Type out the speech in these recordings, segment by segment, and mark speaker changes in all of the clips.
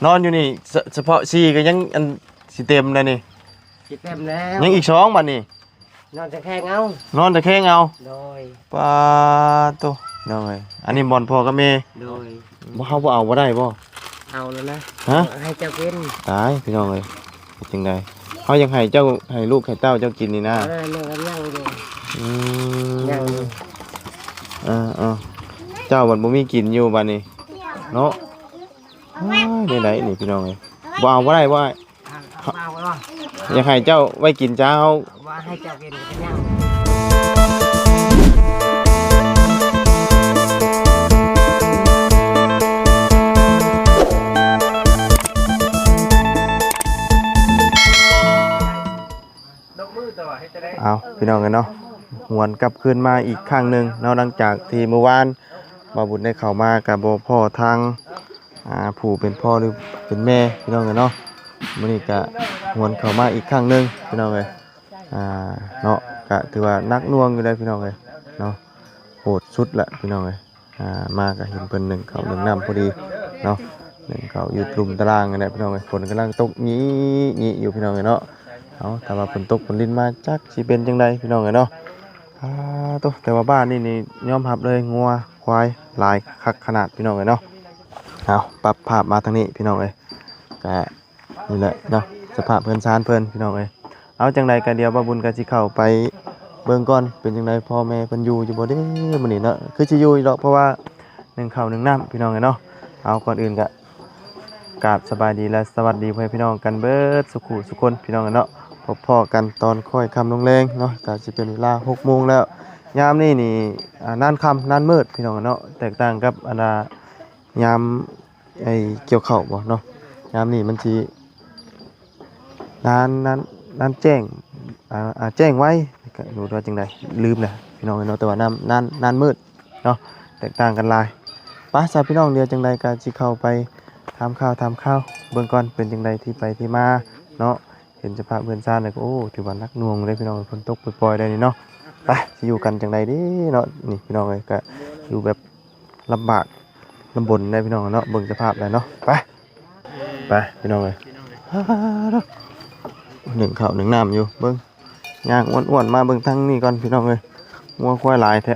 Speaker 1: นอนอยู่นี่เฉพาะ4ก็ยังอันสิเต็มเลยนี่
Speaker 2: สิเต็มแล้ว
Speaker 1: ยังอีก2บัดนี้
Speaker 2: นอนจะแค่เงาน
Speaker 1: อนแต่แค่เงา
Speaker 2: โดย
Speaker 1: ปาโตน้อยอันนี้บ่อนพ่อกับแม่
Speaker 2: โดย
Speaker 1: บ่เฮาบ่เอาบ่ได้บ่
Speaker 2: เอาแล้วนะ
Speaker 1: ฮะ
Speaker 2: ให้เจ้ากิน
Speaker 1: ตายพี่น้องเอ้ยจังได๋เฮายังให้เจ้าให้ลูกให้เต้าเจ้ากินนี่นะ
Speaker 2: ยังอยู่ยัง
Speaker 1: เจ้ามันบ่มีกินอยู่บัดนี้เนาะได้ไหนนี่พี่น้องเอ้ยบ่เอาบ่ได้บ่อยากให้เจ้าไว้กินจ้าเฮา
Speaker 2: ว่าให้เจ้ากินยัง
Speaker 1: เอาพี่น้องกันเนาะหวนกลับคืนมาอีกครั้งหนึ่งเนาะหลังจากที่เมื่อวานบ่าวบุญได้เข้ามากับบ่พ่อทางผู้เป็นพ่อหรือเป็นแม่พี่น้องกันเนาะมื้อนี้ก็หวนเข้ามาอีกครั้งหนึ่งพี่น้องเอ้ยเนาะก็ถือว่านักหน่วงอยู่ได้พี่น้องเอ้ยเนาะโหดสุดละพี่น้องเอ้ยมาก็เห็นเพิ่น1เข้า1น้ำพอดีเนาะ1เข้าอยู่กลุ่มตารางกันแหละพี่น้องเอ้ยฝนกำลังตกงี้อยู่พี่น้องเอ้ยเนาะเอาถ้าว่าฝนตกฝนลิ้นมาจักสิเป็นจังไดพี่น้องเอ้ยเนาะแต่ว่าบ้านนี่ยอมรับเลยงัวควายหลายคักขนาดพี่น้องเอ้ยเนาะเอาปรับภาพมาทางนี้พี่น้องเอ้ยก็นี่แหละเนาะสภาพเพิ่นซานเพิ่นพี่น้องเอ้ยเอาจังไดก็เดี๋ยวบ่บุญก็สิเข้าไปเบิ่งก่อนเป็นจังไดพ่อแม่เพิ่นอยู่บ่เด้มื้อนี้เนาะคือสิอยู่ดอกเพราะว่า1ข้าว1น้ำพี่น้องเอ้ยเนาะเอาก่อนอื่นก็กราบสบายดีและสวัสดีพ่อพี่น้องกันเบิดสุขุสุคนพี่น้องเนาะพบพ่อกันตอนค่อยค่ำลงแรงเนาะก็สิเป็นเวลา 6:00 นแล้วยามนี้นี่นานค่ำนานมืดพี่น้องเนาะแตกต่างกับยามเกี่ยวข้าวบ่เนาะยามนี้มันสินานแจ้งแจ้งไว้ก็รู้ว่าจังได๋ลืมแหละพี่น้องเนาะแต่ว่านานมืดเนาะแตกต่างกันหลายไปซะพี่น้องเดี๋ยวจังได๋ก็สิเข้าไปถามข่าวเบิ่งก่อนเป็นจังไดที่ไปที่มาเนาะเห็นสภาพเพื่อนซ่านแล้วก็โอ้ถือว่านักหน่วงเลยพี่น้องฝนตกปล่อยๆได้นี่เนาะไปสิอยู่กันจังไดเด้เนาะนี่พี่น้องเอ้ยก็อยู่แบบลำบากลำบนได้พี่น้องเนาะเบิ่งสภาพแล้วเนาะไปพี่น้องเอ้ย1ข้าว1น้ำอยู่เบิ่งย่างอ้วนๆมาเบิ่งทางนี้ก่อนพี่น้องเอ้ยงัวควายหลายแท้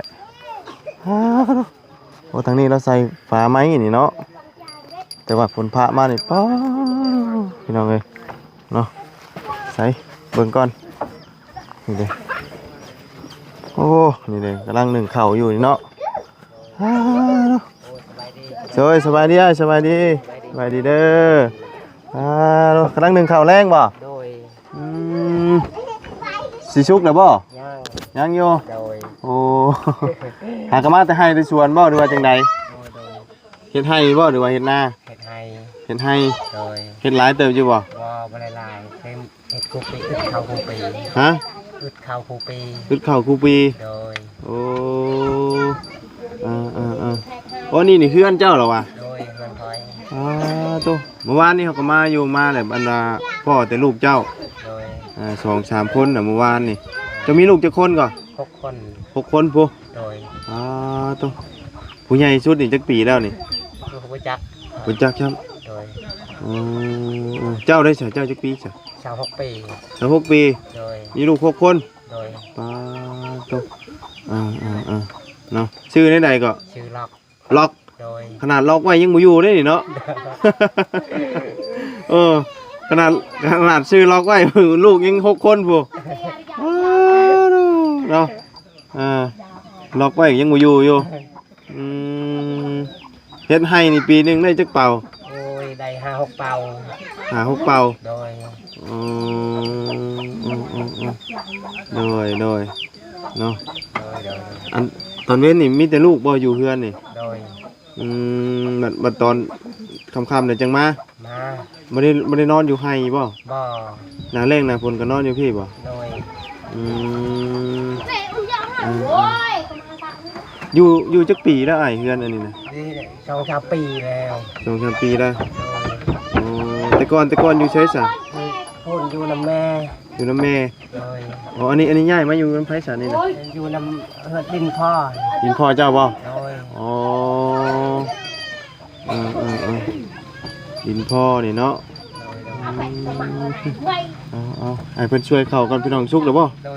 Speaker 1: โอ้ทางนี้เราใส่ฝาไม้นี่เนาะแต่ว่าฝนพระมานี่ป๊อพี่น้องเอ้ยเนาะใส่เบิ่งก่อนนี่เด้โอ้นี่เด้กำลัง1ข้าวอยู่นี่เนาะสบายดีสบายดีเด้อกำลัง1ข้าวแรงบ่
Speaker 2: โดย
Speaker 1: สิชุกแล้วบ่
Speaker 2: ยัง
Speaker 1: อยู่
Speaker 2: โดย
Speaker 1: โอ้หากะมาแต่ให้ในสวนบ่หรือว่าจังไดเฮ็ดให้บ่หรือว่าเฮ็ดนา
Speaker 2: เฮ็ดให้โดย
Speaker 1: เฮ็ดหลายเติบอยู่บ่
Speaker 2: บ่ได้หลายเฮ็ดคูปีอึดข้าวคูปี
Speaker 1: ฮะ
Speaker 2: อึดข้าวคู
Speaker 1: ปี
Speaker 2: โดย
Speaker 1: โอ้โอ้นี่เฮือนเจ้าเหรอวะ
Speaker 2: โดยเฮือนคอย
Speaker 1: โตเมื่อวานนี้เขาก็มาอยู่มาแหละบรรดาพ่อแต่ลูกเจ้า
Speaker 2: โดย
Speaker 1: 2-3 คนน่ะเมื่อวานนี่จะมีลูกจักคนก่อน
Speaker 2: 6 คน
Speaker 1: พุ
Speaker 2: โดย
Speaker 1: โตผู้ใหญ่สุดนี่จักปีแล้วนี่
Speaker 2: บ่จัก
Speaker 1: ครับ
Speaker 2: โดย
Speaker 1: เจ้าได้เจ้าจักปีจ้ะ
Speaker 2: 26 ปี
Speaker 1: โดยมีลูก6 คน
Speaker 2: โดย
Speaker 1: โตเนาะชื่อใดๆก็
Speaker 2: ชื่อ
Speaker 1: ล็อก
Speaker 2: โดย
Speaker 1: ขนาดล็อกไว้ยังบ่อยู่ได้นี่เนาะขนาดชื่อล็อกไว้ลูกยัง6 คนพุเนาะล็อกไว้ยังบ่อยู่เฮ็ดให้นี่ปีนึงได้จักเป่า
Speaker 2: โอ้ยได้5-6 เป่าโดย
Speaker 1: โดยเนาะอันตอนเว้นนี่มีแต่ลูกบ่อยู่เฮือนนี่
Speaker 2: โดย
Speaker 1: บัดตอนค่ำๆเนี่ยจังมาบ่ได้นอนอยู่ไห้บ่หน้าแรงหน้าฝนก็นอนอยู่พี่บ่
Speaker 2: โดย
Speaker 1: อยู่จักปีแล้วอ้ายเฮือนอันนี้นะ
Speaker 2: 2-3 ปีแล้ว
Speaker 1: 2-3 ปีแล้วแต่ก่อนอยู่ไสซะ
Speaker 2: พูนอยู่นำแม่
Speaker 1: โดยอันนี้ย้ายมาอยู่นำไผซะนี่นะ
Speaker 2: อยู่นำเฮือนดินพ่อ
Speaker 1: เจ้าบ่
Speaker 2: โดย
Speaker 1: ดินพ่อนี่เนาะ เอาไอ้เพิ่นช่วยเข่าก่อนพี่น้องชุกหรือบ่
Speaker 2: โด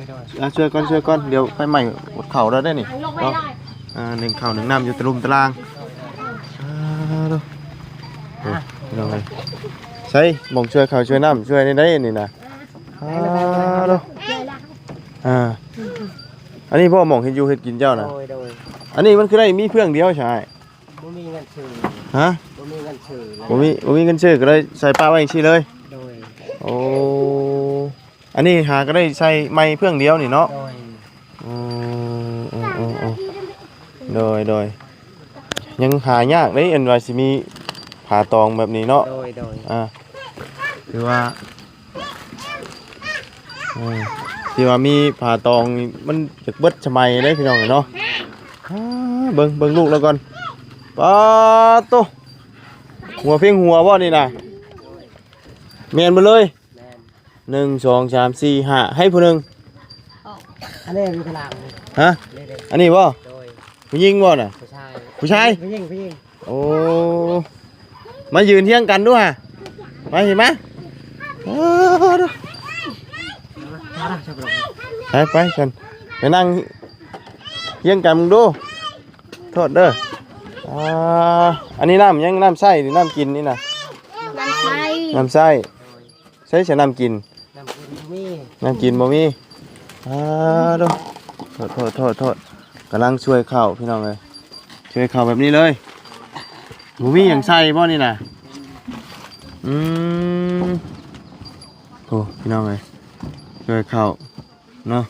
Speaker 2: ย
Speaker 1: ช่วยก่อนเดี๋ยวไฟใหม่อดเข่าแล้วได้นี่เนาะหนึ่งเข่าหนึ่งน้ำอยู่ตะลุมตะลางดูพี่น้องเลยใช่มองช่วยเข่าช่วยน้ำช่วยในได้นี่นะดูอันนี้พ่อมองเห็นอยู่เห็นกินเจ้านะ
Speaker 2: โดย
Speaker 1: อันนี้มันคือได้มีเพื่องเดียวใช่
Speaker 2: บ่มีเงินซื้อ
Speaker 1: ฮะ
Speaker 2: บ่มีเงินซื้อ
Speaker 1: บ่มีเงินซื้อก็เลยใส่ป้าไว้อย่างนี้เลย
Speaker 2: โดย
Speaker 1: โอ้อันนี้หาก็ได้ใส่ไม้เพื่องเดียวนี่เนาะ
Speaker 2: โดย
Speaker 1: โดยยังหายากเลยอันว่าสิมีผ่าตองแบบนี้เนาะ
Speaker 2: โดย
Speaker 1: คือว่าที่ว่ามีผ่าตองนี่มันจะเบิดชะมัยได้พี่น้องเนาะเบิ่งลูกแล้วก่อนป้าโตหัวเพียงหัวบ่นี่นะแม่นบ่เลย
Speaker 2: แม่น
Speaker 1: 1 2 3 4 5ให้ผู้หนึง
Speaker 2: อันนี้มีพลัง
Speaker 1: ฮะอันนี้บ่
Speaker 2: โดย
Speaker 1: ผู้หญิงบ่น่ะ
Speaker 2: ผู้ชาย
Speaker 1: ผู้ชาย
Speaker 2: ผู้หญิง
Speaker 1: โอ้มายืนเที่ยงกันด้วยมาเห็นไหมไปฉันไปนั่งเที่ยงกันมึงดูโทษเด้ออันนี้น้ำยังน้ำไส้หรือน้ำกินนี่นะน้ำไส้ใช่ฉันน้ำกิน
Speaker 2: น้ำกินมี
Speaker 1: น้ำกินบ่มีดูโทษกำลังช่วยข้าวพี่น้องเลยช่วยข้าวแบบนี้เลยบ่มีอย่างไส้บ่นี่นะโอ้พี่น้องเลยช่วยข้าวเนาะ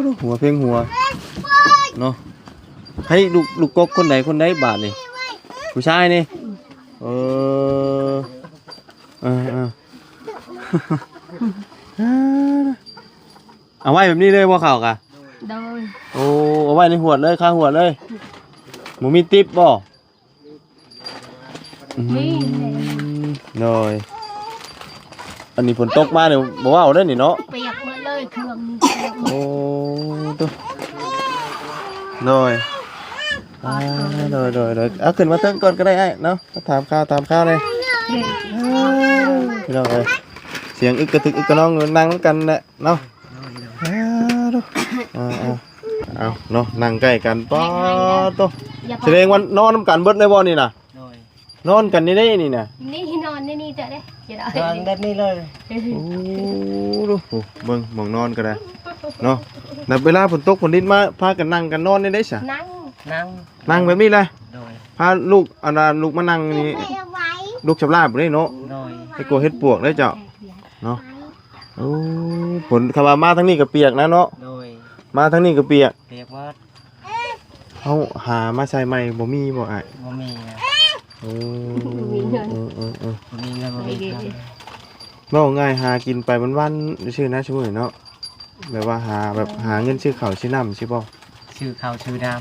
Speaker 1: ดูหัวเพ่งหัวเนาะให้ลูกกกคนไหนบาทนี่ผู้ชายนี่เอาไว้แบบนี้เลยว่าข่าวกะโอ้เอาไว้ในหัวเลยข้างหัวเลยหมูมีติ๊บบ่เลยอันนี้ฝนตกมาเดี๋ยวบอกว่าเอาได้นี่เนาะ
Speaker 3: เปียกหมดเลยเครื่อง
Speaker 1: โอ้ตัวเลยเลยเอาขึ้นมาเติ้งก่อนก็ได้ไอ้เนาะถามข้าวเลยพี่น้องเลยเสียงอึกกระทึกอึกกระน้องนั่งกันแหละเนาะเอาเนาะนั่งใกล้กันป้าตัวแสดงว่านอนน้ำกันเบิดเลยบ่นี่นะ
Speaker 2: โดย
Speaker 1: นอนกันนี่ได้นี่นะ
Speaker 3: นี่นอนนี่เถอะเด้อย่าได้
Speaker 2: นอนแบบนี้เลย
Speaker 1: โอ้ดูเบิ่งมองนอนก็ได้เนาะแต่เวลาฝนตกฝนดินมาพากันนั่งกันนอนนี่ได้ซะ
Speaker 3: นั่ง
Speaker 1: แบบนี้เลย
Speaker 2: โดย
Speaker 1: พาลูกอันนั้นลูกมานั่งนี่ลูกชำราบบ่ได้เนาะ
Speaker 2: โดย
Speaker 1: ไปกลัวเฮ็ดปวกได้เจ้าเนาะโอ้ฝนคำว่ามาทางนี้ก็เปียกนะเนาะ
Speaker 2: โดย
Speaker 1: มาทางนี้ก็เปียก
Speaker 2: เรียกว่า
Speaker 1: เฮาหามาใส่ใหม่บ่มีบ่อ้าย
Speaker 2: บ่มีนะ
Speaker 1: โอ้
Speaker 2: บ่มีเงินบ่มีทาง
Speaker 1: เว้าง่ายหากินไปวันๆชื่อนะชื่อเนาะแบบว่าหาเงินชื่อข้าวชื่อน้ำชื่อบ่
Speaker 2: ชื่อเขาชื่อน้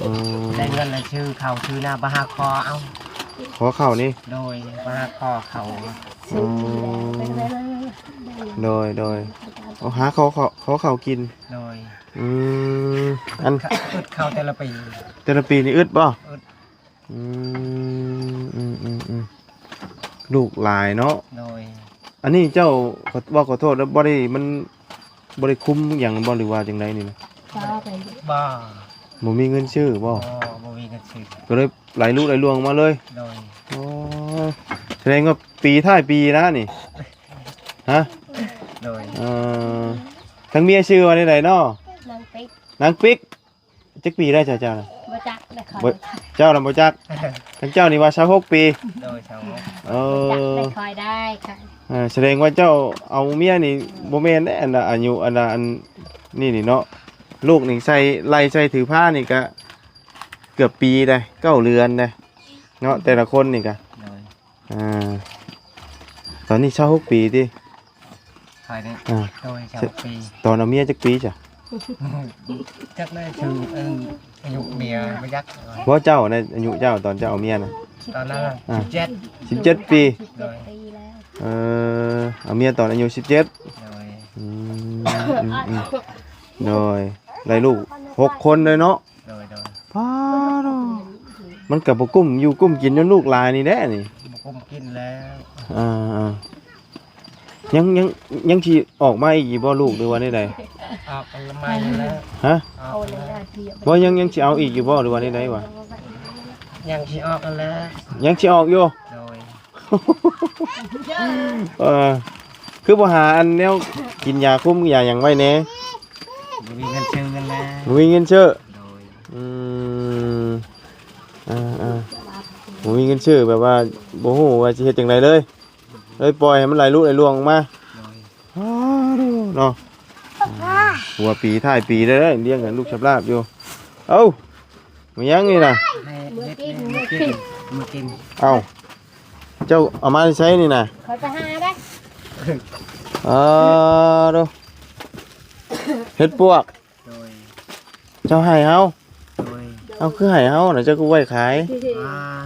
Speaker 1: อ๋อ
Speaker 2: ำได้เงินแล้วชื่อเขาชื่อน้ำบาหาคอเอา
Speaker 1: ขอข้าวนี่
Speaker 2: โดยบาหาคอเขา
Speaker 1: โดยเอาหาเขากิน
Speaker 2: โดย
Speaker 1: อัน
Speaker 2: อึดเขาแต่ละปี
Speaker 1: แต่ละปีนี่อึดป่ะ
Speaker 2: อึด
Speaker 1: ลูกหลายเนาะ
Speaker 2: โดย
Speaker 1: อันนี้เจ้าขอโทษแล้วบ่ได้คุ้มอย่างบ่หรือว่าจังไดนี่นะ
Speaker 2: บ่
Speaker 1: บ่มีเงินชื่อบ่
Speaker 2: บ่มีเงินซื้อ
Speaker 1: ก็เลยไหลลูกไหลลวงมาเลย
Speaker 2: โดย
Speaker 1: อ๋อแสดงว่าปีท้ายปีนะนี่ฮะ
Speaker 2: โดย
Speaker 1: ทั้งเมียชื่อว่าได้เนาะ
Speaker 3: นั่งปิ๊ก
Speaker 1: นางปิ๊กจักปีได้เจ้าน่ะ
Speaker 3: บ่จักได้คอย
Speaker 1: บ่เจ้าน่ะบ่จักทั้งเจ้านี่ว่า26ปี
Speaker 2: โดยชาว
Speaker 3: ได้คอยได้ค่ะ
Speaker 1: แสดงว่าเจ้าเอาเมียนี่บ่แม่นเด้อันน่ะอายุอันน่ะอันนี่เนาะลูกนี่ใส่ถือผ้านี่ก็เกือบปีได้9เดือนได้เนาะแต่ละคนนี่ก็
Speaker 2: โดย
Speaker 1: ตอนนี้26ปีติ
Speaker 2: คอยได้โดยชาวปี
Speaker 1: ตอนเอาเมียจักปีจ้ะ
Speaker 2: จักได้ชื่ออายุเมียบ่ยัก
Speaker 1: บ่เจ้าน่ะอายุเจ้าตอนเจ้าเอาเมียน่ะ
Speaker 2: ตอนนั้น
Speaker 1: 17ปี
Speaker 2: โดย
Speaker 3: ปีแล้ว
Speaker 1: เอาเมียตอนอายุ17
Speaker 2: โดย
Speaker 1: โดยได้ลูก6คนเลยเนาะ
Speaker 2: โดย
Speaker 1: พาดมันก็บ่กุ้มอยู่กุ้มกินจนลูกหลายนี่แหละนี่
Speaker 2: โ ผมกินแล้ว
Speaker 1: อ่ายังสิออกมาอีกบ่ลูกหรือว่าได้ใด
Speaker 2: ออกละไม้แล้ว
Speaker 1: ฮะ
Speaker 2: ออ
Speaker 3: เอา
Speaker 2: ก
Speaker 3: เลย
Speaker 2: แล้ว
Speaker 3: ได้เทียบ
Speaker 1: บ่ยังสิเอาอีกอยู่บ่หรือว่าได้ใดวะ
Speaker 2: ยังสิออกแล้ว
Speaker 1: ยังสิออกอยู่
Speaker 2: โดย
Speaker 1: เออคือบ่หาอันแนวกินยาคุมยาหยังไว้แหน่
Speaker 2: บ่มีเงินซื้อกันแล้ว
Speaker 1: บ่มีเงินซื้อ
Speaker 2: โดย
Speaker 1: อืมบ่มีเงินซื้อแบบว่าบ่ฮู้ว่าสิเฮ็ดจังไดเลยปล่อยให้มันไหลลุไหลล่วงออกมา
Speaker 2: โดย
Speaker 1: เนาะหัวปีท้ายปีได้เลี้ยงกันลูกชับลาบอยู่เอ้ามายังนี่น่ะ
Speaker 2: ให้เด็ดมือกินมือกิน
Speaker 1: เอ้าเจ้าเอามาใช้นี่น่ะ
Speaker 3: เขาจะหาได้
Speaker 1: ดูเฮ็ดปวก
Speaker 2: โดย
Speaker 1: เจ้าให้เฮา
Speaker 2: โดย
Speaker 1: เอาคือให้เฮาน่ะเจ้าก็ไว้ขาย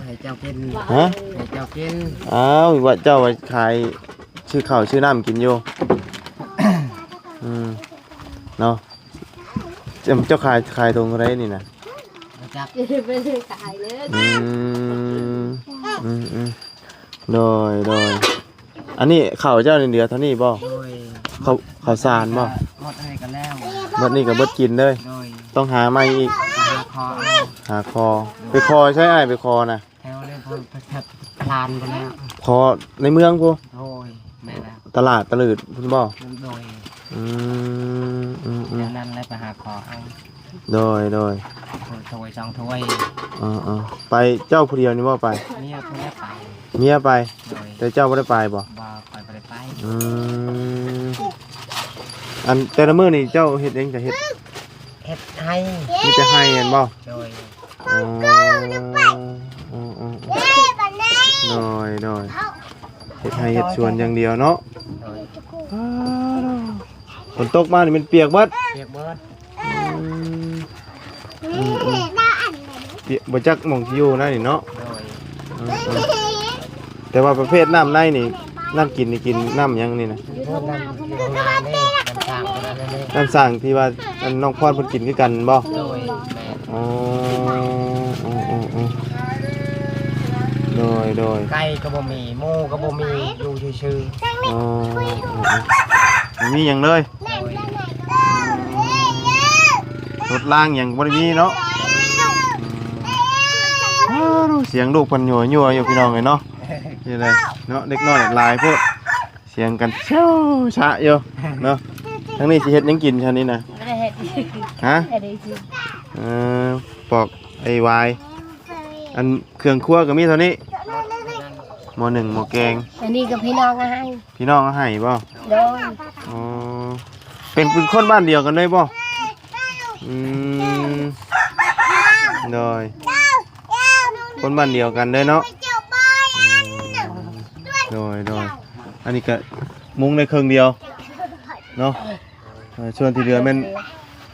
Speaker 2: ให้เจ้ากิน
Speaker 1: ฮะ
Speaker 2: ให้เจ้ากิน
Speaker 1: อ้าวว่าเจ้าไว้ขายชื่อข้าวชื่อน้ำกินอยู่เนาะเจ้าขายตรงไรนี่น่ะ
Speaker 2: มาจับ
Speaker 3: ไม่ได้ขายเลย
Speaker 1: โดยอันนี้ข้าวเจ้าในเดือเท่านี้บ่
Speaker 2: โดย
Speaker 1: ข้าวสารบ่
Speaker 2: หมดให้กันแล้ว
Speaker 1: บัดนี้ก็เบิดกินเลย
Speaker 2: โดย
Speaker 1: ต้องหาใหม่อีก
Speaker 2: หาคอเอา
Speaker 1: หาคอไปคอใช่ไอ้ไปคอน่ะ
Speaker 2: แถวนี้พอพลานไปแล้ว
Speaker 1: คอในเมืองพู
Speaker 2: โดยแม่แล้ว
Speaker 1: ตลาดตะลืดพุ่นบ่
Speaker 2: โดย
Speaker 1: อืม
Speaker 2: เดี๋ยวนั้นเลยไปหาคอเอา
Speaker 1: โดย
Speaker 2: ถ้วยสองถ้วย
Speaker 1: ไปเจ้าผู้เดียวนี่บ่ไป
Speaker 2: เมียเพิ่งได้ไป
Speaker 1: เมียไป
Speaker 2: โดย
Speaker 1: แต่เจ้าบ่ได้ไปบ่
Speaker 2: บ่ไปบ่ได้ไป
Speaker 1: อืมอันแต่ละมื้อนี่เจ้าเฮ็ดเองจะเฮ็ด
Speaker 2: เฮ็ดให้
Speaker 1: มีแต่ให้เห็นบ่
Speaker 2: โดย
Speaker 1: โดยเฮ็ดให้เฮ็ดสวนอย่างเดียวเนาะ
Speaker 2: โดย
Speaker 1: ฝนตกมานี่มันเปียกเบิด
Speaker 2: เปียกเบิด
Speaker 1: เปียกบ่จักหม่องที่อยู่นั่นนี่เนาะ
Speaker 2: โดย
Speaker 1: แต่ว่าประเภทน้ำในนี่น้ำกินนี่กินน้ำหยังนี่นะ
Speaker 2: เพิ่มน้ำอยู่ข้างในนี่น้ำทางกันนั่นนี่
Speaker 1: น้ำสั่งที่ว่าอันน้องพรเพิ่นกินคือกันบ่
Speaker 2: โดยแม่
Speaker 1: อ๋อโดย
Speaker 2: ไก่ก็บ่มีหมูก็บ่มีอยู่ซื่อ
Speaker 1: อ๋อบ่มีหยังเลย
Speaker 2: ๆโดย
Speaker 1: รถล่างหยังบ่ได้มีเนาะเสียงลูกเพิ่นยั่วอยู่พี่น้องเอ้ยเนาะนี่เลยเนาะเด็กน้อยหลายพวกเสียงกันเช้าชะอยู่เนาะทั้งนี้สิเฮ็ดหยังกินชั้นนี้นะ
Speaker 3: ไม่ได้เห็ด
Speaker 1: ฮะ
Speaker 3: ไม่ได้กิน
Speaker 1: เออปอกไอ้วายอันเครื่องครัวก็มีเท่านี้หม้อหนึ่งหม้อแกง
Speaker 3: อันนี้กับพี่น้องก็ให้
Speaker 1: พี่น้องเอาให้บ่
Speaker 3: โดย
Speaker 1: อ๋อเป็นคนบ้านเดียวกันเลยบ่อืมโดยคนบ้านเดียวกันเลยเนาะโดยอันนี้ก็มุ้งในเครื่องเดียวเนาะส่วนที่เหลือมัน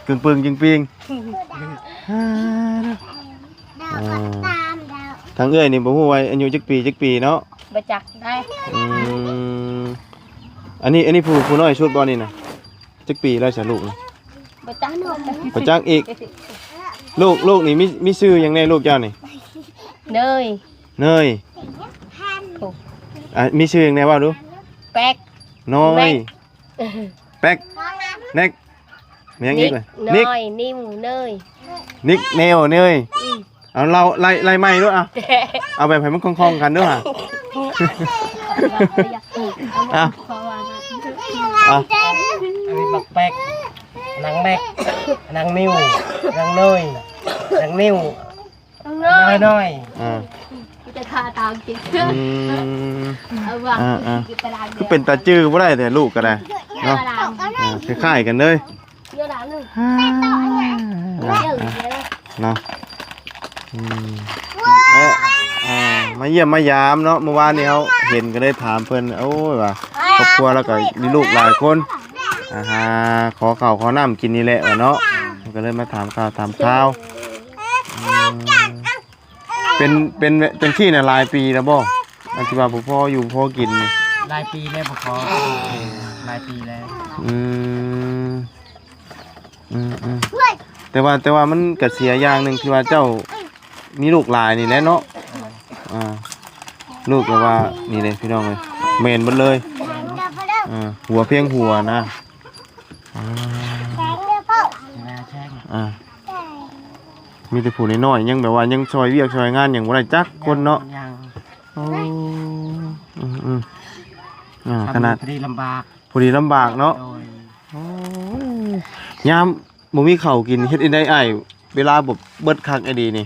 Speaker 1: กึ่งปึงจึงปิงทางเอื้อยนี่บ่ฮู้ว่าอายุจักปีเนาะ
Speaker 3: ไปจักได้
Speaker 1: อืมอันนี้ผู้น้อยชุดบ่นี่นะจักปีแล้วจ้ะลูกนี่
Speaker 3: ไปจัก
Speaker 1: บ่จักอีกลูกนี่มีชื่อหยังแน่ลูกเจ้านี่
Speaker 3: เนย
Speaker 1: เนยมีชื่อหยังแน่ว่าดู
Speaker 3: แป๊ก
Speaker 1: น้อยแป๊กเน็กมีหยังอีกเลยนิก
Speaker 3: น้อยนิ่มเนย
Speaker 1: นิกเนวเนยเอาเราไล่ใหม่ด้วยเอาแบบให้มันคล่องๆกันด้วยอ่ะ อ่ะ
Speaker 2: อันนี้บักแป๊กนางแม็กนางนิ้วนางเนยนางนิ้ว น้อย
Speaker 1: อ่า
Speaker 3: จะทาตามกิน
Speaker 1: อืม
Speaker 3: เอาวางกินตาราง
Speaker 1: ก็เป็นตาจื้อบ่ได้แต่ลูกก็ได้เนาะคล้ายๆกันเลย
Speaker 3: เยอะแล้วนึง
Speaker 1: เนาะมาเยี่ยมมายามเนาะเมื่อวานนี้เขาเห็นก็เลยถามเพิ่นโอ้ยว่าครอบครัวแล้วก็มีลูกหลายคนขอข้าวขอน้ำกินนี่แหละว่าเนาะก็เลยมาถามข่าวถามข่าวเป็นที่น่ะหลายปีแล้วบ่อันที่ว่าพ่ออยู่พ่อกินนี่
Speaker 2: หลายปีแล้วบ่พอหลายปีแล้ว
Speaker 1: แต่ว่ามันก็เสียอย่างหนึงที่ว่าเจ้ามีลูกหลายนี่แหละเนาะ ลูกก็ว่านี่เลยพี่น้องเลยเมนหมดเลยหัวเพียงหัวนะมีแต่ผู้น้อยๆยังแบบว่ายังซอยเวียกซอยงานอย่างบ่ได้จักคนเนาะโอ้ขนาด
Speaker 2: พอดีลำบาก
Speaker 1: พอดีลำบากเนาะยามบ่มีข้าวกินเฮ็ดได้อ้ายเวลาบ่เบิดคักไอ้ดีนี่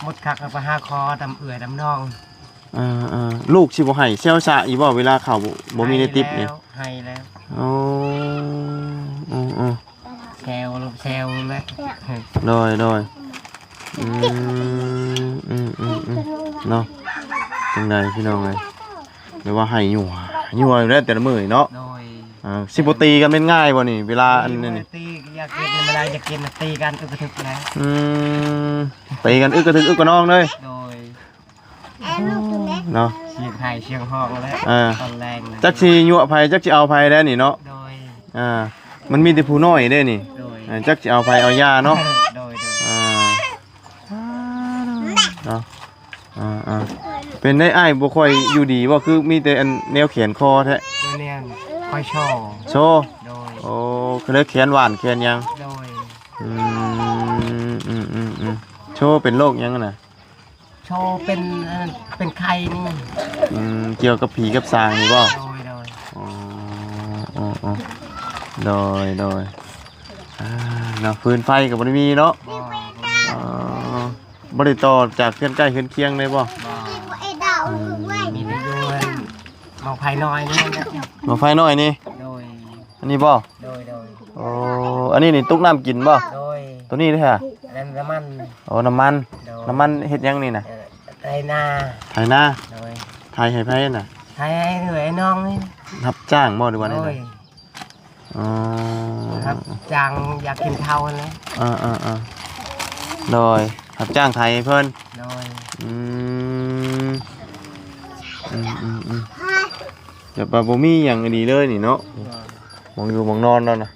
Speaker 2: หมดคักไปหาคอดำเอื่อยดำนอง
Speaker 1: ลูกสิบ่ให้เซลซะอีบ่เวลาข้าวบ่มีในติ๊บนี่
Speaker 2: ให้แล้ว
Speaker 1: อ๋อ
Speaker 2: แซวแล้ว
Speaker 1: โดยเนาะจังไดพี่น้องเอ้ยแม่ว่าให้ยั่วอยู่แล้วแต่ละมื้อเนาะสิบ่ตีกันเป็นง่ายบ่นี่เวลาอันนี้นี่
Speaker 2: ตีอยากกินเวลาอยากกินตีกันอึกกระทึกแล้ว
Speaker 1: ตีกันอึกกระทึกอึกกระนองเลย
Speaker 2: โดย
Speaker 1: เนาะ
Speaker 2: เชียงไห้เชียงฮอกแล้วตอนแรง
Speaker 1: จักสิยั่วไผจักสิเอาไผแล้วนี่เนาะ
Speaker 2: โดย
Speaker 1: มันมีแต่ผู้น้อยเด้นี่จักสิเอาไผเอายาเนาะ
Speaker 2: โดย
Speaker 1: เนาะเป็นได้อ้ายบ่ค่อยอยู่ดีบ่คือมีแต่อันแนวแขนคอแท้
Speaker 2: เนี่ยค่อยโชว์โดย
Speaker 1: โอ้คือเลยแขนหวานแขนยัง
Speaker 2: โดย
Speaker 1: โชว์เป็นโรคยังน่ะ
Speaker 2: โชว์เป็นไข้นี่
Speaker 1: เกี่ยวกับผีกับสางนี่บ่โดยเนาะฟืนไฟก็บ่ได้มีเนาะบ่ได้ต่อจากเพื่อนใกล้เพื่อนเคียงเลยบ่
Speaker 2: มีแต่อยู่มองไฟน้อยนี่
Speaker 1: มองไฟน้อยนี่
Speaker 2: โดย
Speaker 1: อันนี้บ่
Speaker 2: โดย
Speaker 1: โอ้อันนี้นี่ตุกน้ำกินบ่
Speaker 2: โดย
Speaker 1: ตัวนี้เด้อฮะ
Speaker 2: น้ำมัน
Speaker 1: โอ้น้ำมันเฮ็ดยังนี่น่ะ
Speaker 2: ไถนา
Speaker 1: โดยไถให้ไผน่ะ
Speaker 2: ไถให้เหนื่อยน้องนี่
Speaker 1: รับจ้างบ่หรือว่าได๋
Speaker 2: ครับจ้างอยากกินข้าวเลย
Speaker 1: โดยรับจ้างไทยเพิ่น
Speaker 2: โดย
Speaker 1: เดี๋ยวบ่มีหยังดีเลยนี่เนาะมองอยู่มองนอนแล้วนะ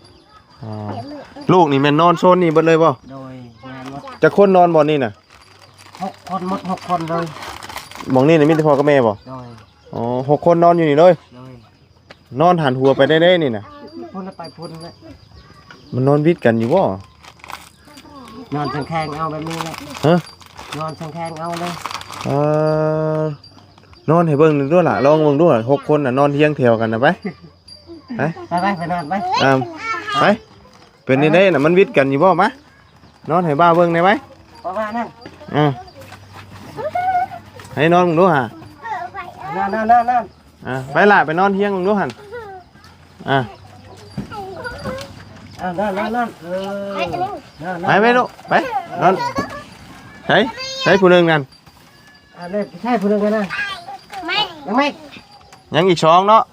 Speaker 1: ลูกนี่แม่นนอนโซนนี่เบิดเลยบ่
Speaker 2: โดย
Speaker 1: จะคนนอนบ่นี่น่ะ
Speaker 2: 6 คนหมด6 คนเลย
Speaker 1: มองนี่นี่มีแต่พ่อกับแม่บ่
Speaker 2: โดย
Speaker 1: อ๋อ6 คนนอนอยู่นี่เลยนอนหันหัวไปได้นี่น่ะ
Speaker 2: พุ่นไปพุ่นเลย
Speaker 1: มันนอนวิดกันอยู่บ่
Speaker 2: นอนสังแขงเอาแบบนี้เลยนอนสังแขงเอาเลย
Speaker 1: นอนให้เบิ่งด้วยล่ะลองเบิ่งด้วย6 คนน่ะนอนเที่ยงแถวกันน่ะไป
Speaker 2: นอนไป
Speaker 1: ไปเป็นนี่ได้น่ะมันวิดกันอยู่บ่มานอนให้บ้าเบิ่งได้ไหม
Speaker 2: ประมาณนั้น
Speaker 1: ให้นอนมึงดูฮะ
Speaker 2: นอน
Speaker 1: ไปล่ะไปนอนเที่ยงมึงดูหั่นไปลูกไปนอนใช้ผู้นึงกัน
Speaker 2: ใช่ผู้นึงกันนะไม่
Speaker 1: ยังอีก2เนาะ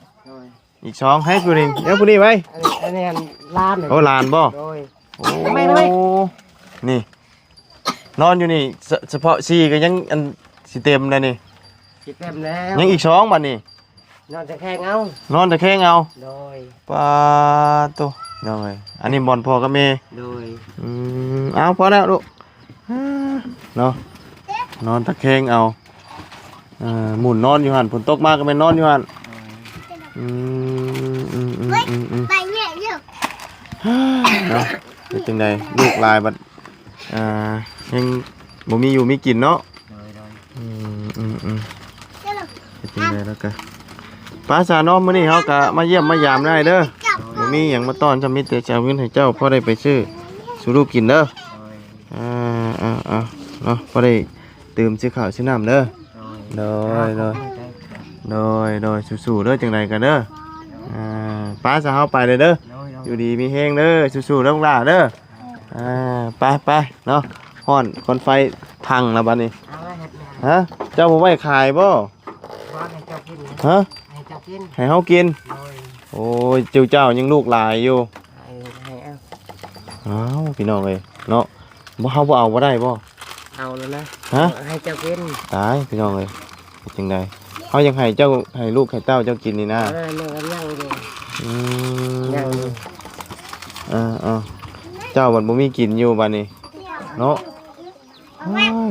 Speaker 1: อีก2ให้ผู้นึงเดี๋ยวผู้นี้ไป
Speaker 2: อันนี้ลาน
Speaker 1: โอ้ลานบ่โอ้นี่นอนอยู่นี่เฉพาะ4ก็ยังอันสิเต็มเลยนี่
Speaker 2: สิเต็มแล้ว
Speaker 1: ยังอีก2บัดนี้
Speaker 2: นอนตะแคงเอาโดย
Speaker 1: ปาตุโดยอันนี้บอลพ่อกับแม่
Speaker 2: โดย
Speaker 1: เอาพอแล้วลูกเนาะนอนตะแคงเอาหมุนนอนอยู่หันฝนตกมากก็ไม่นอนอยู่หัน
Speaker 3: ไปเนี่ยเยอะ
Speaker 1: เนาะเป็นจังไดลูกลายบัดยังบ่มีอยู่มีกินเนาะเป็นจังไดแล้วกันป้าสาน้องมื้อนี้เฮาก็มาเยี่ยมมายามได้เด้อบ่มีหยังมาต้อนจะมีแต่จะเอาเงินให้เจ้าพอได้ไปซื้อสู่ลูกกินเด้อเนาะพอได้ตื่มซื้อข้าวซื้อน้ำเด้อโดยสู้ๆเด้อจังไดกันเด้อป้าสาเฮาไปเลยเด้ออยู่ดีมีแฮงเด้อสู้ๆเด้อล่ะเด้อไปเนาะฮ้อนควันไฟพังแล้วบัดนี้ฮะเจ้าบ่ไว้ขายบ่ฮะให้เฮากินโอ้ยเจ้ายังลูกหลายอยู่อ้าวพี่น้องเอ้ยเนาะบ่เฮาบ่เอาบ่ได้บ่
Speaker 2: เอาแล้วนะ
Speaker 1: ฮะ
Speaker 2: ให้เจ้ากิน
Speaker 1: ตายพี่น้องเอ้ยจังได๋เฮายังให้เจ้าให้ลูกให้เต้าเจ้ากินนี่นะเจ้ามันบ่มีกินอยู่บัดนี้เนาะ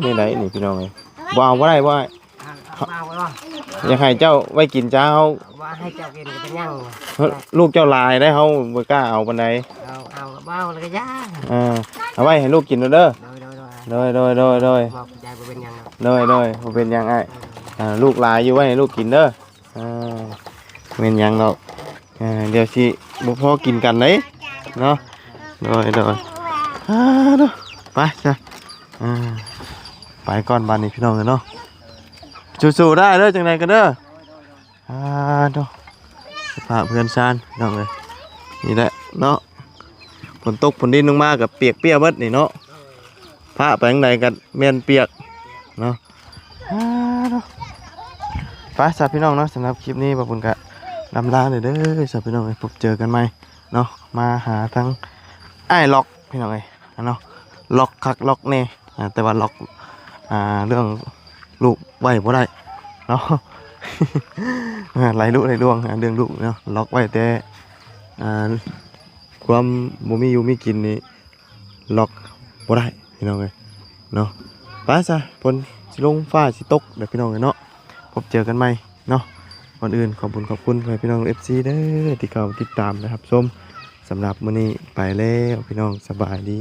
Speaker 1: นี่ไหนนี่พี่น้องเอ้ยบ่เอาบ่ได้บ่
Speaker 2: เอา
Speaker 1: อยากให้เจ้าไว้กินจ้าเฮา
Speaker 2: ว่าให้เจ้ากินก็เป็นยัง
Speaker 1: ลูกเจ้าลายได้เฮาบ่กล้าเอาปานใด
Speaker 2: เอาเบ้าแล้วก็ย่า
Speaker 1: เอาไว้ให้ลูกกินเด้อ
Speaker 2: โดย
Speaker 1: โดย
Speaker 2: บอกใจบ่เป็นยัง
Speaker 1: บ่เป็นหยังไอ้ลูกลายอยู่ไว้ให้ลูกกินเด้อเป็นหยังดอกเดี๋ยวสิบ่พอกินกันเด้เนาะโดยเด้อไปจ้ะไปก่อนบ้านนี้พี่น้องเนาะสู้ๆได้เด้อจังได๋กันเด้อเนาะสภาพเพื่อนซานพี่น้องเอ้ยนี่แหละเนาะฝนตกฝนดินลงมากับเปียกเปียกเบิดนี่เนาะพระไปทางใดกันแม่นเปียกเนาะไปสาพี่น้องเนาะสำหรับคลิปนี้ขอบคุณกะลำลาเลยเด้อสาพี่น้องพบเจอกันใหม่เนาะมาหาทั้งไอ้ล็อกพี่น้องเอ้ยเนาะล็อกคักล็อกแน่แต่ว่าล็อกเรื่องลูกไว้บ่ได้เนาะ ไหลลุไหลดวงเรื่องลูกเนาะล็อกไว้แต่ความบ่มีอยู่มีกินนี่ล็อกบ่ได้พี่น้องเอ้ยเนาะไปซะฝนสิลงฟ้าสิตกเดี๋ยวพี่น้องเอ้ยเนาะพบเจอกันใหม่เนาะก่อนอื่นขอบคุณพี่น้อง FC เด้อที่เข้าติดตามนะครับชมสำหรับมื้อนี้ไปแล้วพี่น้องสบายดี